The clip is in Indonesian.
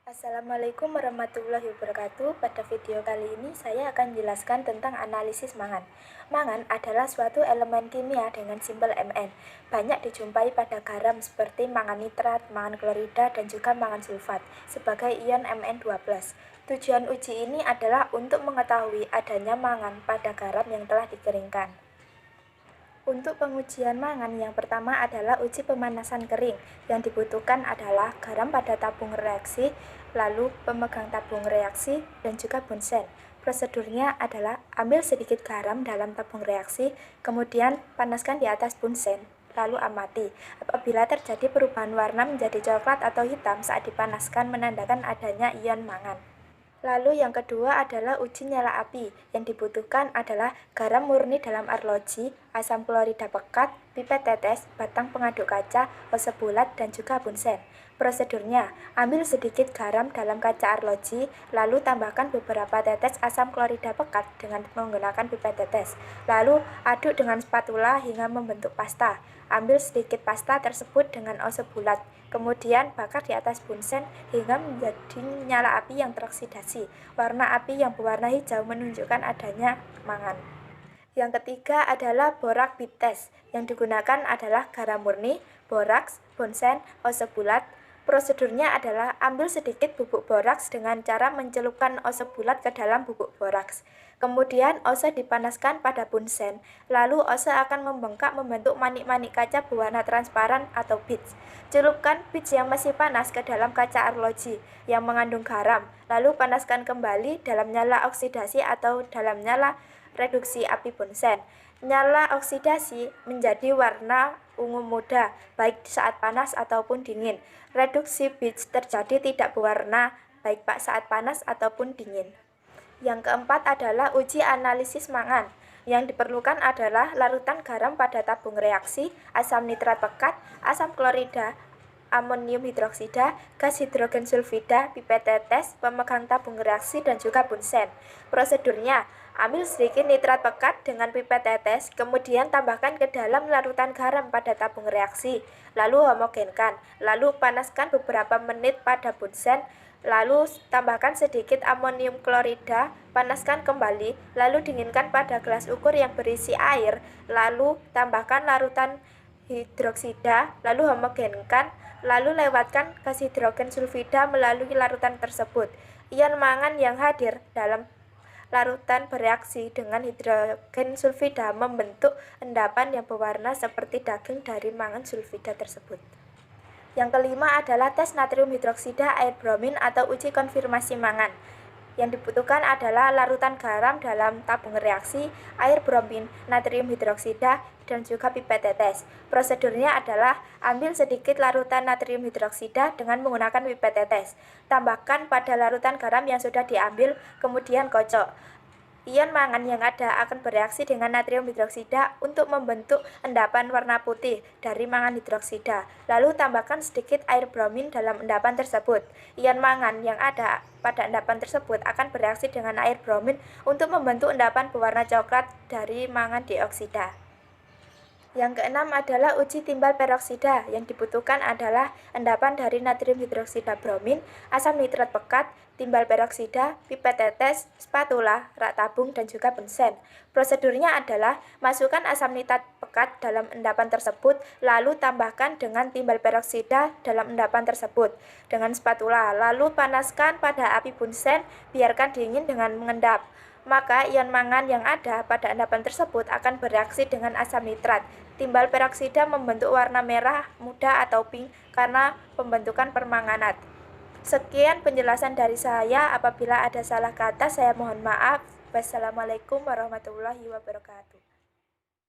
Assalamualaikum warahmatullahi wabarakatuh. Pada video kali ini saya akan menjelaskan tentang analisis mangan. Mangan adalah suatu elemen kimia dengan simbol Mn. Banyak dijumpai pada garam seperti mangan nitrat, mangan klorida, dan juga mangan sulfat sebagai ion Mn2+. Tujuan uji ini adalah untuk mengetahui adanya mangan pada garam yang telah dikeringkan. Untuk pengujian mangan yang pertama adalah uji pemanasan kering. Yang dibutuhkan adalah garam pada tabung reaksi, lalu pemegang tabung reaksi, dan juga bunsen. Prosedurnya adalah ambil sedikit garam dalam tabung reaksi, kemudian panaskan di atas bunsen, lalu amati. Apabila terjadi perubahan warna menjadi coklat atau hitam saat dipanaskan menandakan adanya ion mangan. Lalu yang kedua adalah uji nyala api. Yang dibutuhkan adalah garam murni dalam arloji, asam klorida pekat, pipet tetes, batang pengaduk kaca, ose bulat, dan juga bunsen. Prosedurnya, ambil sedikit garam dalam kaca arloji, lalu tambahkan beberapa tetes asam klorida pekat dengan menggunakan pipet tetes. Lalu aduk dengan spatula hingga membentuk pasta. Ambil sedikit pasta tersebut dengan ose bulat. Kemudian bakar di atas bunsen hingga menjadi nyala api yang teroksidasi. Warna api yang berwarna hijau menunjukkan adanya mangan. Yang ketiga adalah borak bit test. Yang digunakan adalah garam murni, boraks, bunsen, ose bulat. Prosedurnya adalah ambil sedikit bubuk boraks dengan cara mencelupkan ose bulat ke dalam bubuk boraks. Kemudian ose dipanaskan pada bunsen, lalu ose akan membengkak membentuk manik-manik kaca berwarna transparan atau bits. Celupkan bits yang masih panas ke dalam kaca arloji yang mengandung garam, lalu panaskan kembali dalam nyala oksidasi atau dalam nyala reduksi api bunsen. Nyala oksidasi menjadi warna ungu muda, baik saat panas ataupun dingin. Reduksi bits terjadi tidak berwarna, baik saat panas ataupun dingin. Yang keempat adalah uji analisis mangan. Yang diperlukan adalah larutan garam pada tabung reaksi, asam nitrat pekat, asam klorida, amonium hidroksida, gas hidrogen sulfida, pipet tetes, pemegang tabung reaksi, dan juga bunsen. Prosedurnya, ambil sedikit nitrat pekat dengan pipet tetes, kemudian tambahkan ke dalam larutan garam pada tabung reaksi, lalu homogenkan, lalu panaskan beberapa menit pada bunsen, lalu tambahkan sedikit amonium klorida, panaskan kembali, lalu dinginkan pada gelas ukur yang berisi air, lalu tambahkan larutan hidroksida, lalu homogenkan, lalu lewatkan gas hidrogen sulfida melalui larutan tersebut. Ion mangan yang hadir dalam larutan bereaksi dengan hidrogen sulfida membentuk endapan yang berwarna seperti daging dari mangan sulfida tersebut. Yang kelima adalah tes natrium hidroksida air bromin atau uji konfirmasi mangan. Yang dibutuhkan adalah larutan garam dalam tabung reaksi, air bromin, natrium hidroksida, dan juga pipet tetes. Prosedurnya adalah ambil sedikit larutan natrium hidroksida dengan menggunakan pipet tetes. Tambahkan pada larutan garam yang sudah diambil, kemudian kocok. Ion mangan yang ada akan bereaksi dengan natrium hidroksida untuk membentuk endapan warna putih dari mangan hidroksida. Lalu tambahkan sedikit air bromin dalam endapan tersebut. Ion mangan yang ada pada endapan tersebut akan bereaksi dengan air bromin untuk membentuk endapan berwarna coklat dari mangan dioksida. Yang keenam adalah uji timbal peroksida. Yang dibutuhkan adalah endapan dari natrium hidroksida bromin, asam nitrat pekat, timbal peroksida, pipet tetes, spatula, rak tabung, dan juga bunsen. Prosedurnya adalah masukkan asam nitrat pekat dalam endapan tersebut, lalu tambahkan dengan timbal peroksida dalam endapan tersebut dengan spatula, lalu panaskan pada api bunsen, biarkan dingin dengan mengendap. Maka ion mangan yang ada pada endapan tersebut akan bereaksi dengan asam nitrat. Timbal peroksida membentuk warna merah muda atau pink karena pembentukan permanganat. Sekian penjelasan dari saya. Apabila ada salah kata, saya mohon maaf. Wassalamualaikum warahmatullahi wabarakatuh.